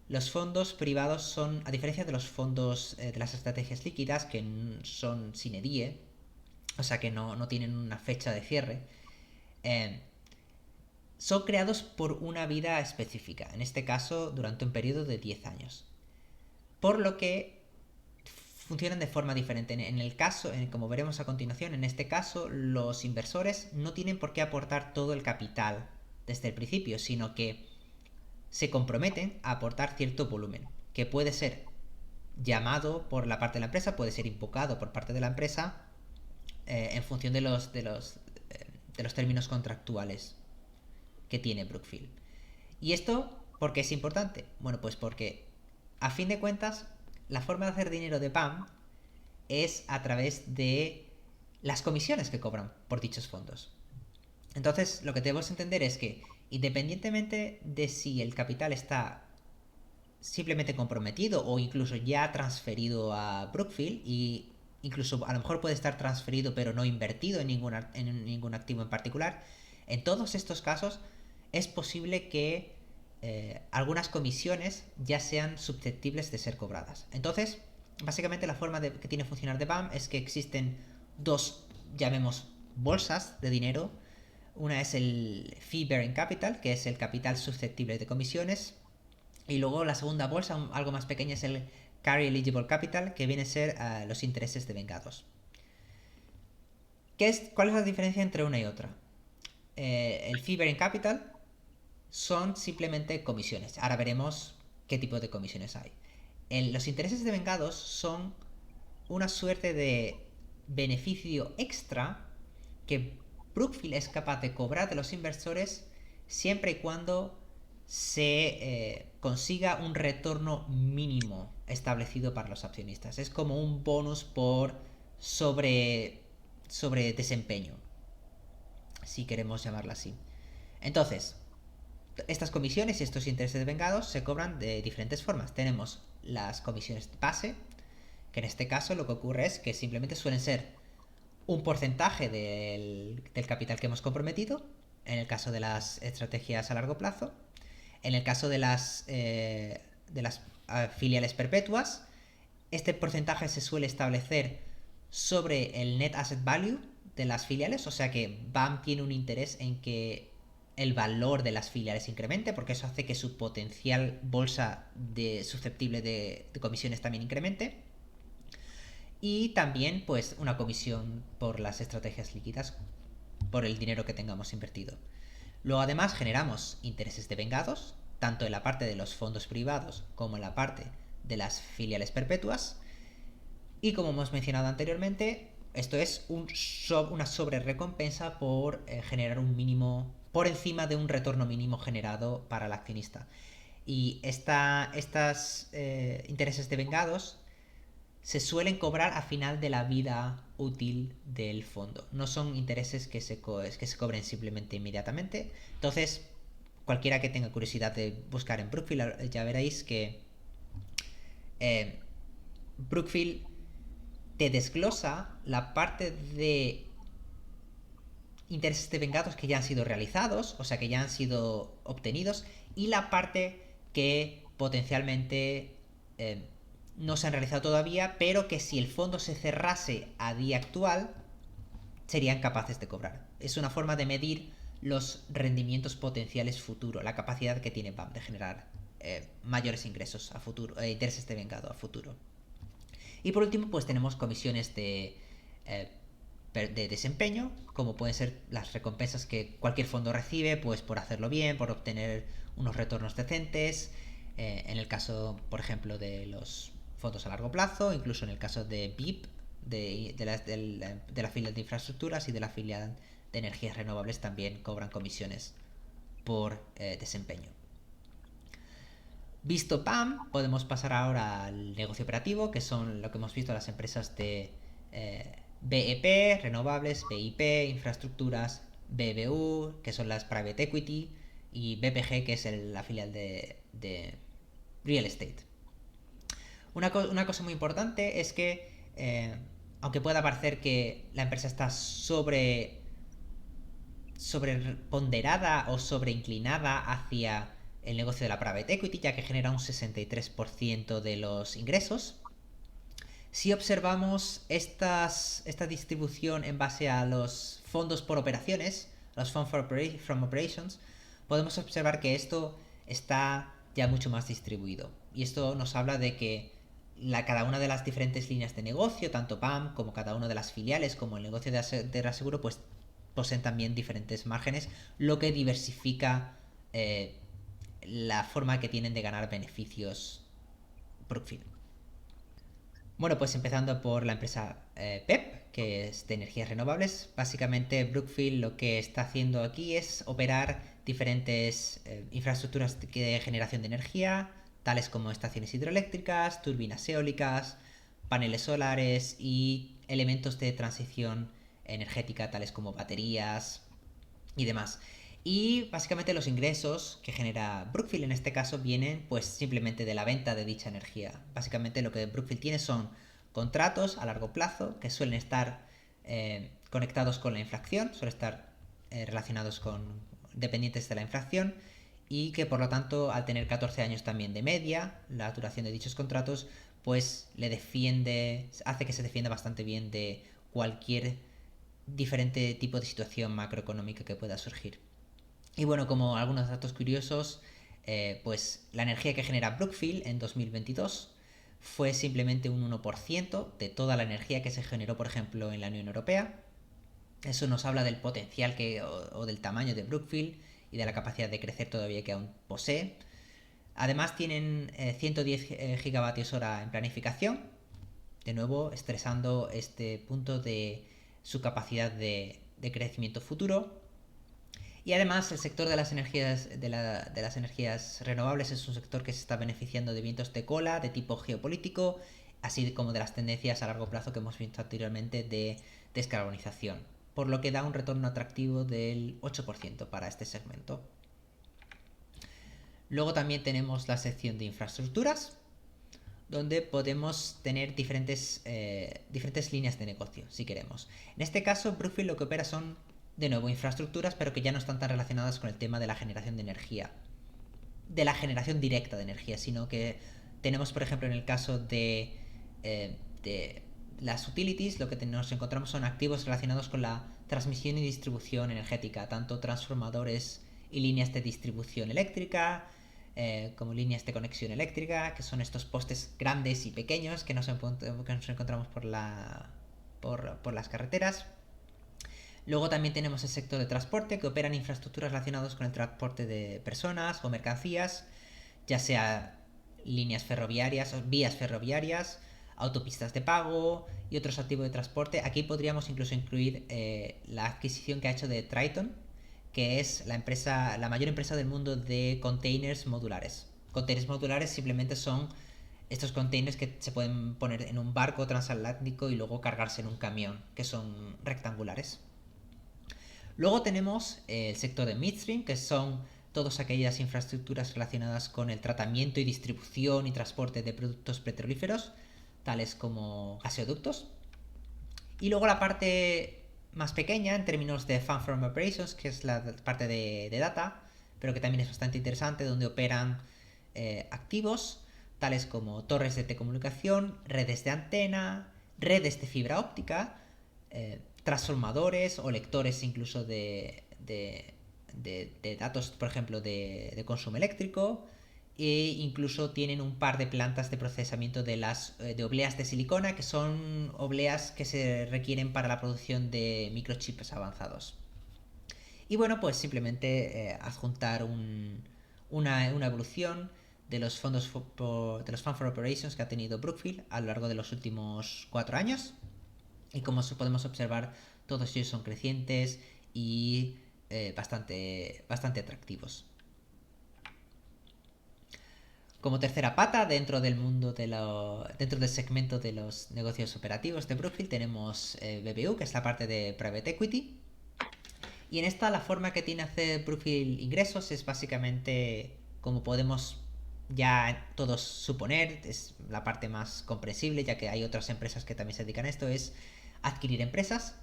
los fondos privados son, a diferencia de los fondos de las estrategias líquidas, que son sine die, o sea que no tienen una fecha de cierre, eh, son creados por una vida específica, en este caso durante un periodo de 10 años. Por lo que funcionan de forma diferente. En el caso, como veremos a continuación, en este caso los inversores no tienen por qué aportar todo el capital desde el principio, sino que se comprometen a aportar cierto volumen, que puede ser llamado por la parte de la empresa, puede ser invocado por parte de la empresa en función de los términos contractuales que tiene Brookfield. ¿Y esto por qué es importante? Bueno, pues porque a fin de cuentas la forma de hacer dinero de PAM es a través de las comisiones que cobran por dichos fondos. Entonces, lo que debemos entender es que independientemente de si el capital está simplemente comprometido o incluso ya transferido a Brookfield, y incluso a lo mejor puede estar transferido pero no invertido en ningún activo en particular, en todos estos casos es posible que algunas comisiones ya sean susceptibles de ser cobradas. Entonces, básicamente la forma que tiene funcionar de BAM es que existen dos, llamemos, bolsas de dinero. Una es el Fee Bearing Capital, que es el capital susceptible de comisiones. Y luego la segunda bolsa, algo más pequeña, es el Carry Eligible Capital, que viene a ser los intereses de vengados. ¿Cuál es la diferencia entre una y otra? El Fee Bearing Capital son simplemente comisiones. Ahora veremos qué tipo de comisiones hay. Los intereses de vengados son una suerte de beneficio extra que Brookfield es capaz de cobrar de los inversores siempre y cuando se consiga un retorno mínimo establecido para los accionistas. Es como un bonus por sobre desempeño, si queremos llamarlo así. Entonces, estas comisiones y estos intereses vengados se cobran de diferentes formas. Tenemos las comisiones base, que en este caso lo que ocurre es que simplemente suelen ser un porcentaje del capital que hemos comprometido, en el caso de las estrategias a largo plazo. En el caso de las filiales perpetuas, este porcentaje se suele establecer sobre el net asset value de las filiales, o sea que BAM tiene un interés en que el valor de las filiales incremente, porque eso hace que su potencial bolsa susceptible de comisiones también incremente. Y también, pues, una comisión por las estrategias líquidas, por el dinero que tengamos invertido. Luego, además, generamos intereses devengados, tanto en la parte de los fondos privados como en la parte de las filiales perpetuas. Y como hemos mencionado anteriormente, esto es una sobre recompensa por generar un mínimo por encima de un retorno mínimo generado para el accionista. Y estas intereses devengados se suelen cobrar a final de la vida útil del fondo. No son intereses que se cobren simplemente inmediatamente. Entonces, cualquiera que tenga curiosidad de buscar en Brookfield, ya veréis que eh, Brookfield te desglosa la parte de intereses devengados que ya han sido realizados, o sea, que ya han sido obtenidos, y la parte que potencialmente no se han realizado todavía, pero que si el fondo se cerrase a día actual, serían capaces de cobrar. Es una forma de medir los rendimientos potenciales futuro, la capacidad que tiene BAM de generar mayores ingresos a futuro, intereses de vengado a futuro. Y por último, pues tenemos comisiones de desempeño, como pueden ser las recompensas que cualquier fondo recibe, pues por hacerlo bien, por obtener unos retornos decentes, en el caso, por ejemplo, de los fondos a largo plazo, incluso en el caso de BIP, de la filial de infraestructuras y de la filial de energías renovables también cobran comisiones por desempeño. Visto PAM, podemos pasar ahora al negocio operativo, que son lo que hemos visto las empresas de BEP, renovables, BIP, infraestructuras, BBU, que son las private equity, y BPG, que es la filial de real estate. Una cosa muy importante es que, aunque pueda parecer que la empresa está sobreponderada o sobreinclinada hacia el negocio de la private equity, ya que genera un 63% de los ingresos, si observamos esta distribución en base a los fondos por operaciones, los Funds from Operations, podemos observar que esto está ya mucho más distribuido. Y esto nos habla de que cada una de las diferentes líneas de negocio, tanto PAM como cada una de las filiales, como el negocio de reaseguro, pues poseen también diferentes márgenes, lo que diversifica la forma que tienen de ganar beneficios Brookfield. Bueno, pues empezando por la empresa PEP, que es de energías renovables. Básicamente Brookfield lo que está haciendo aquí es operar diferentes infraestructuras de generación de energía, tales como estaciones hidroeléctricas, turbinas eólicas, paneles solares y elementos de transición energética, tales como baterías y demás. Y básicamente los ingresos que genera Brookfield en este caso vienen pues simplemente de la venta de dicha energía. Básicamente lo que Brookfield tiene son contratos a largo plazo que suelen estar conectados con la inflación, suelen estar relacionados con dependientes de la inflación y que por lo tanto al tener 14 años también de media, la duración de dichos contratos pues hace que se defienda bastante bien de cualquier diferente tipo de situación macroeconómica que pueda surgir. Y bueno, como algunos datos curiosos, pues la energía que genera Brookfield en 2022 fue simplemente un 1% de toda la energía que se generó, por ejemplo, en la Unión Europea. Eso nos habla del potencial o del tamaño de Brookfield y de la capacidad de crecer todavía que aún posee. Además tienen 110 gigavatios hora en planificación, de nuevo estresando este punto de su capacidad de crecimiento futuro. Y además el sector de las energías renovables es un sector que se está beneficiando de vientos de cola de tipo geopolítico, así como de las tendencias a largo plazo que hemos visto anteriormente de descarbonización, por lo que da un retorno atractivo del 8% para este segmento. Luego también tenemos la sección de infraestructuras, donde podemos tener diferentes líneas de negocio, si queremos. En este caso, Brookfield lo que opera son, de nuevo, infraestructuras, pero que ya no están tan relacionadas con el tema de la generación de energía, de la generación directa de energía, sino que tenemos, por ejemplo, en el caso de las utilities, lo que nos encontramos son activos relacionados con la transmisión y distribución energética, tanto transformadores y líneas de distribución eléctrica, como líneas de conexión eléctrica, que son estos postes grandes y pequeños que nos encontramos por las carreteras. Luego también tenemos el sector de transporte, que operan infraestructuras relacionadas con el transporte de personas o mercancías, ya sea líneas ferroviarias o vías ferroviarias, autopistas de pago y otros activos de transporte. Aquí podríamos incluso incluir la adquisición que ha hecho de Triton, que es la mayor empresa del mundo de containers modulares. Containers modulares simplemente son estos containers que se pueden poner en un barco transatlántico y luego cargarse en un camión, que son rectangulares. Luego tenemos el sector de midstream, que son todas aquellas infraestructuras relacionadas con el tratamiento y distribución y transporte de productos petrolíferos, tales como gaseoductos. Y luego la parte más pequeña en términos de Fund from Operations, que es la parte de data, pero que también es bastante interesante, donde operan activos tales como torres de telecomunicación, redes de antena, redes de fibra óptica, transformadores o lectores incluso de datos, por ejemplo, de consumo eléctrico, e incluso tienen un par de plantas de procesamiento de obleas de silicona, que son obleas que se requieren para la producción de microchips avanzados. Y bueno, pues simplemente adjuntar una evolución de los de los Fund for Operations que ha tenido Brookfield a lo largo de los últimos 4 años. Y como podemos observar, todos ellos son crecientes y bastante atractivos. Como tercera pata, dentro del segmento de los negocios operativos de Brookfield, tenemos BBU, que es la parte de Private Equity. Y en esta, la forma que tiene hacer Brookfield ingresos es básicamente, como podemos ya todos suponer, es la parte más comprensible, ya que hay otras empresas que también se dedican a esto, es adquirir empresas,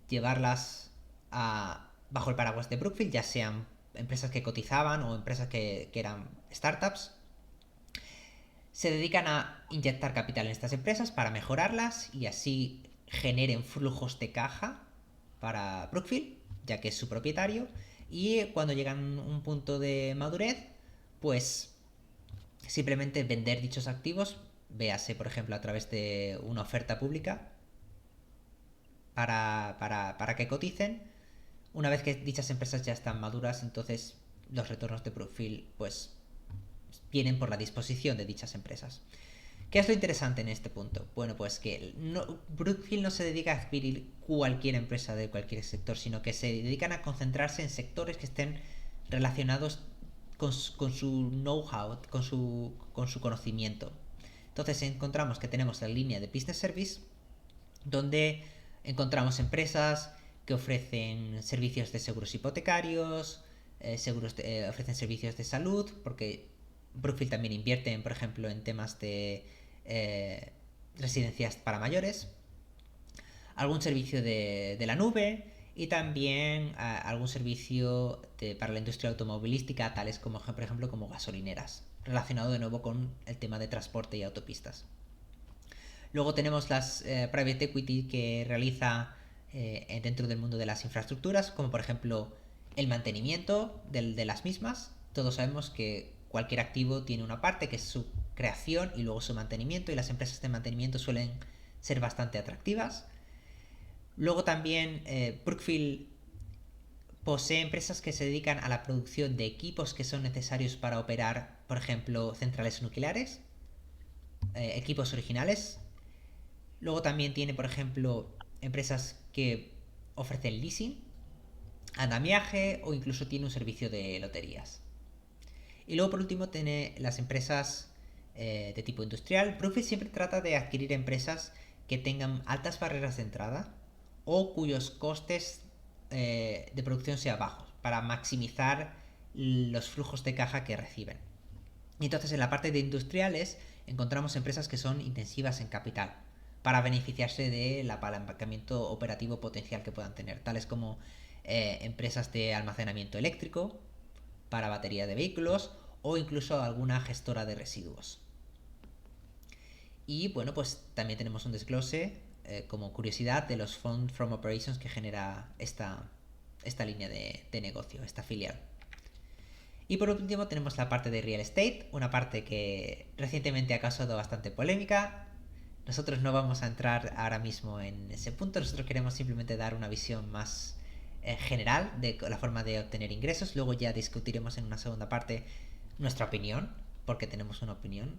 llevarlas bajo el paraguas de Brookfield, ya sean empresas que cotizaban o empresas que eran startups. Se dedican a inyectar capital en estas empresas para mejorarlas y así generen flujos de caja para Brookfield, ya que es su propietario, y cuando llegan a un punto de madurez, pues simplemente vender dichos activos, véase por ejemplo a través de una oferta pública para que coticen. Una vez que dichas empresas ya están maduras, entonces los retornos de Brookfield pues vienen por la disposición de dichas empresas. ¿Qué es lo interesante en este punto? Bueno, pues que Brookfield no se dedica a adquirir cualquier empresa de cualquier sector, sino que se dedican a concentrarse en sectores que estén relacionados con su know-how, con su conocimiento. Entonces encontramos que tenemos la línea de Business Service, donde encontramos empresas que ofrecen servicios de seguros hipotecarios, ofrecen servicios de salud, porque Brookfield también invierte, por ejemplo, en temas de residencias para mayores, algún servicio de la nube y también algún servicio para la industria automovilística, tales como, por ejemplo, como gasolineras, relacionado de nuevo con el tema de transporte y autopistas. Luego tenemos las private equity que realiza dentro del mundo de las infraestructuras, como por ejemplo el mantenimiento de las mismas. Todos sabemos que cualquier activo tiene una parte que es su creación y luego su mantenimiento, y las empresas de mantenimiento suelen ser bastante atractivas. Luego también Brookfield posee empresas que se dedican a la producción de equipos que son necesarios para operar, por ejemplo, centrales nucleares, equipos originales. Luego también tiene, por ejemplo, empresas que ofrecen leasing, andamiaje o incluso tiene un servicio de loterías. Y luego por último tiene las empresas de tipo industrial. Brookfield siempre trata de adquirir empresas que tengan altas barreras de entrada o cuyos costes de producción sean bajos para maximizar los flujos de caja que reciben. Y entonces en la parte de industriales encontramos empresas que son intensivas en capital para beneficiarse del apalancamiento operativo potencial que puedan tener, tales como empresas de almacenamiento eléctrico para batería de vehículos o incluso alguna gestora de residuos. Y bueno, pues también tenemos un desglose como curiosidad de los Fund from Operations que genera esta línea de negocio, esta filial. Y por último tenemos la parte de real estate, una parte que recientemente ha causado bastante polémica. Nosotros no vamos a entrar ahora mismo en ese punto, nosotros queremos simplemente dar una visión más general de la forma de obtener ingresos. Luego ya discutiremos en una segunda parte nuestra opinión, porque tenemos una opinión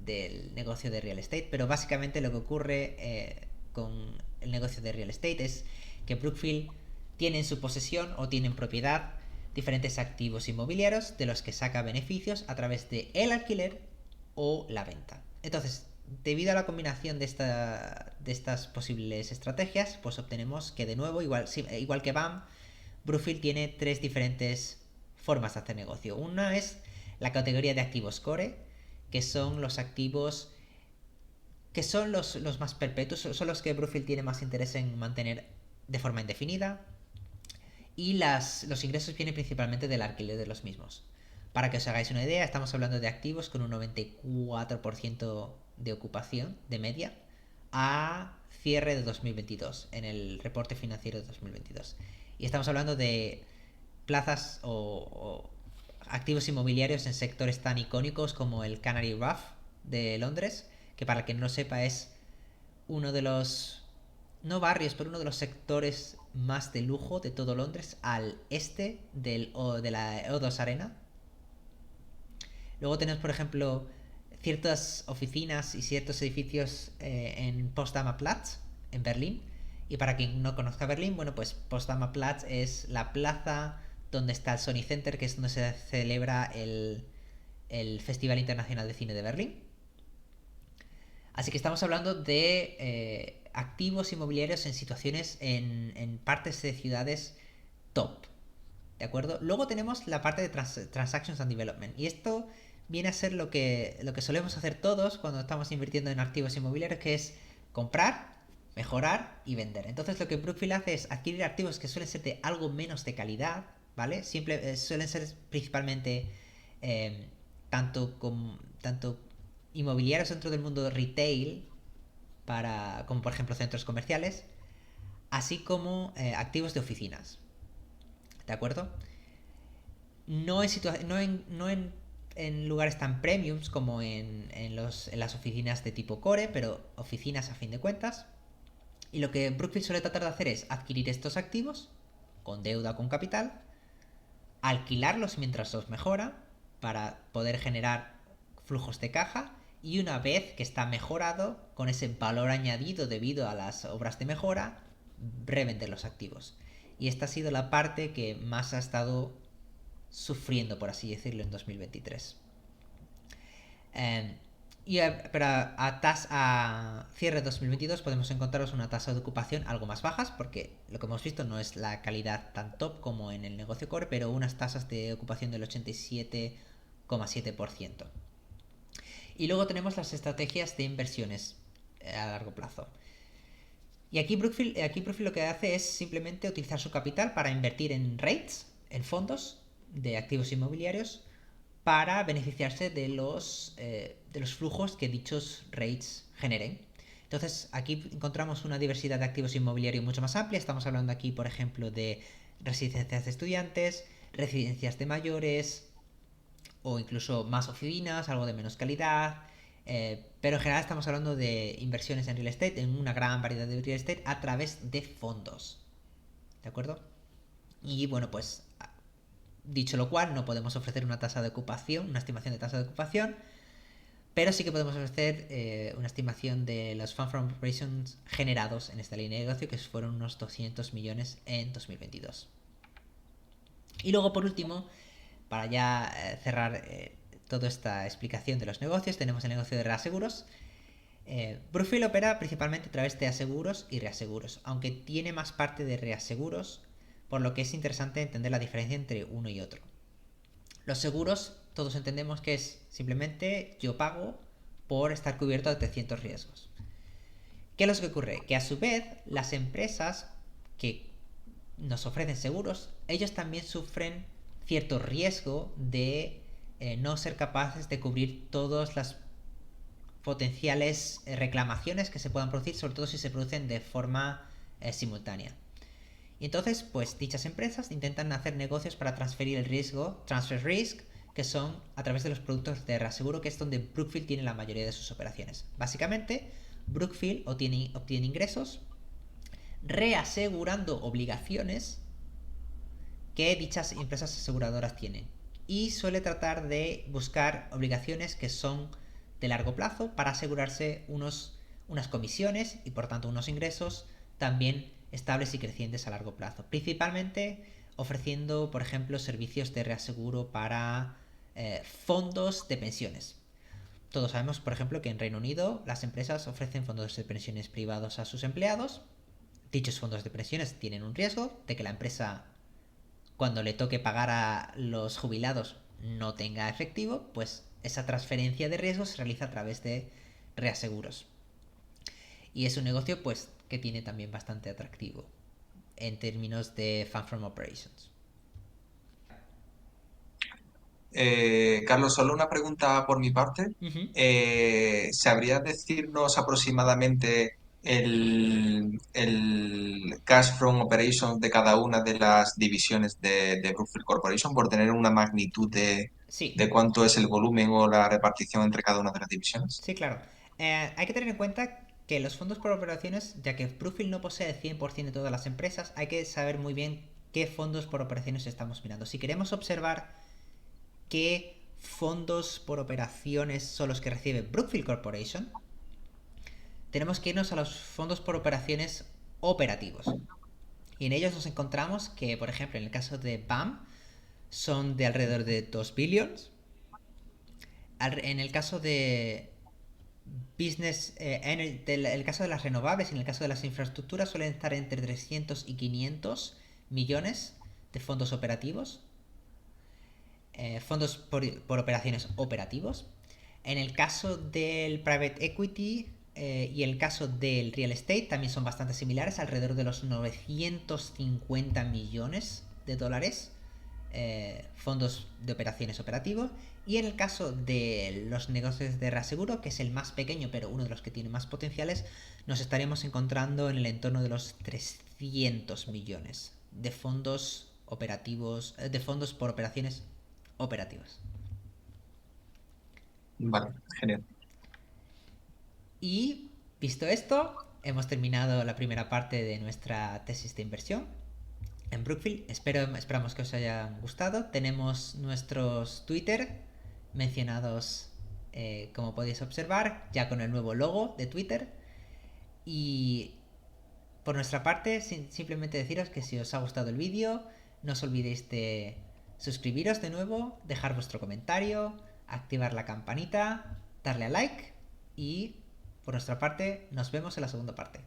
del negocio de real estate, pero básicamente lo que ocurre con el negocio de real estate es que Brookfield tiene en su posesión o tiene en propiedad diferentes activos inmobiliarios de los que saca beneficios a través de el alquiler o la venta. Entonces, debido a la combinación de estas posibles estrategias, pues obtenemos que de nuevo, igual que BAM, Brookfield tiene tres diferentes formas de hacer negocio. Una es la categoría de activos core, que son los activos que son los más perpetuos, son los que Brookfield tiene más interés en mantener de forma indefinida, y los ingresos vienen principalmente del alquiler de los mismos. Para que os hagáis una idea, estamos hablando de activos con un 94% de ocupación de media a cierre de 2022, en el reporte financiero de 2022. Y estamos hablando de plazas o activos inmobiliarios en sectores tan icónicos como el Canary Wharf de Londres, que para quien no lo sepa es uno de los, no barrios, pero uno de los sectores más de lujo de todo Londres, al este de la O2 Arena. Luego tenemos, por ejemplo, ciertas oficinas y ciertos edificios en Potsdamer Platz, en Berlín. Y para quien no conozca Berlín, bueno, pues Potsdamer Platz es la plaza donde está el Sony Center, que es donde se celebra el Festival Internacional de Cine de Berlín. Así que estamos hablando de activos inmobiliarios en situaciones en partes de ciudades top. ¿De acuerdo? Luego tenemos la parte de Transactions and Development. Y esto viene a ser lo que solemos hacer todos cuando estamos invirtiendo en activos inmobiliarios, que es comprar, mejorar y vender. Entonces lo que Brookfield hace es adquirir activos que suelen ser de algo menos de calidad, ¿vale? Suelen ser principalmente tanto inmobiliarios dentro del mundo retail, como por ejemplo centros comerciales, así como activos de oficinas. ¿De acuerdo? No en lugares tan premiums como en las oficinas de tipo core, pero oficinas a fin de cuentas. Y lo que Brookfield suele tratar de hacer es adquirir estos activos con deuda o con capital, alquilarlos mientras los mejora para poder generar flujos de caja, y una vez que está mejorado, con ese valor añadido debido a las obras de mejora, revender los activos. Y esta ha sido la parte que más ha estado sufriendo, por así decirlo, en 2023. Pero a cierre de 2022 podemos encontraros una tasa de ocupación algo más bajas, porque lo que hemos visto no es la calidad tan top como en el negocio core, pero unas tasas de ocupación del 87,7%. Y luego tenemos las estrategias de inversiones a largo plazo. Y aquí Brookfield lo que hace es simplemente utilizar su capital para invertir en REITs, en fondos de activos inmobiliarios, para beneficiarse de los flujos que dichos REITs generen. Entonces aquí encontramos una diversidad de activos inmobiliarios mucho más amplia. Estamos hablando aquí, por ejemplo, de residencias de estudiantes, residencias de mayores, o incluso más oficinas, algo de menos calidad. Pero en general estamos hablando de inversiones en real estate, en una gran variedad de real estate a través de fondos. ¿De acuerdo? Y bueno, pues dicho lo cual, no podemos ofrecer una tasa de ocupación, una estimación de tasa de ocupación, pero sí que podemos ofrecer una estimación de los Fund from Operations generados en esta línea de negocio, que fueron unos 200 millones en 2022. Y luego, por último, para ya cerrar toda esta explicación de los negocios, tenemos el negocio de reaseguros. Brookfield opera principalmente a través de aseguros y reaseguros, aunque tiene más parte de reaseguros, por lo que es interesante entender la diferencia entre uno y otro. Los seguros, todos entendemos que es simplemente yo pago por estar cubierto de ciertos riesgos. ¿Qué es lo que ocurre? Que a su vez las empresas que nos ofrecen seguros, ellos también sufren cierto riesgo de no ser capaces de cubrir todas las potenciales reclamaciones que se puedan producir, sobre todo si se producen de forma simultánea. Y entonces, pues dichas empresas intentan hacer negocios para transferir el riesgo, transfer risk, que son a través de los productos de reaseguro, que es donde Brookfield tiene la mayoría de sus operaciones. Básicamente, Brookfield obtiene ingresos reasegurando obligaciones que dichas empresas aseguradoras tienen. Y suele tratar de buscar obligaciones que son de largo plazo para asegurarse unas comisiones y por tanto unos ingresos también estables y crecientes a largo plazo. Principalmente ofreciendo, por ejemplo, servicios de reaseguro para fondos de pensiones. Todos sabemos, por ejemplo, que en Reino Unido las empresas ofrecen fondos de pensiones privados a sus empleados. Dichos fondos de pensiones tienen un riesgo de que la empresa, cuando le toque pagar a los jubilados, no tenga efectivo, pues esa transferencia de riesgos se realiza a través de reaseguros. Y es un negocio pues que tiene también bastante atractivo en términos de Fund from Operations. Carlos, solo una pregunta por mi parte. Uh-huh. ¿Sabrías decirnos aproximadamente el cash from operations de cada una de las divisiones de Brookfield Corporation por tener una magnitud Sí, de cuánto es el volumen o la repartición entre cada una de las divisiones? sí, claro. Hay que tener en cuenta que los fondos por operaciones, ya que Brookfield no posee el 100% de todas las empresas, hay que saber muy bien qué fondos por operaciones estamos mirando. Si queremos observar qué fondos por operaciones son los que recibe Brookfield Corporation, tenemos que irnos a los fondos por operaciones operativos. Y en ellos nos encontramos que, por ejemplo, en el caso de BAM, son de alrededor de 2 billions. En el caso de el caso de las renovables y en el caso de las infraestructuras suelen estar entre 300 y 500 millones de fondos operativos. Fondos por operaciones operativos. En el caso del private equity y el caso del real estate también son bastante similares, alrededor de los 950 millones de dólares, fondos de operaciones operativos. Y en el caso de los negocios de reaseguro, que es el más pequeño pero uno de los que tiene más potenciales, nos estaremos encontrando en el entorno de los 300 millones de fondos operativos, de fondos por operaciones operativas. Vale, genial. Y visto esto, hemos terminado la primera parte de nuestra tesis de inversión en Brookfield. Esperamos que os haya gustado. Tenemos nuestros Twitter mencionados, como podéis observar, ya con el nuevo logo de Twitter. Y por nuestra parte, simplemente deciros que si os ha gustado el vídeo, no os olvidéis de suscribiros de nuevo, dejar vuestro comentario, activar la campanita, darle a like y por nuestra parte nos vemos en la segunda parte.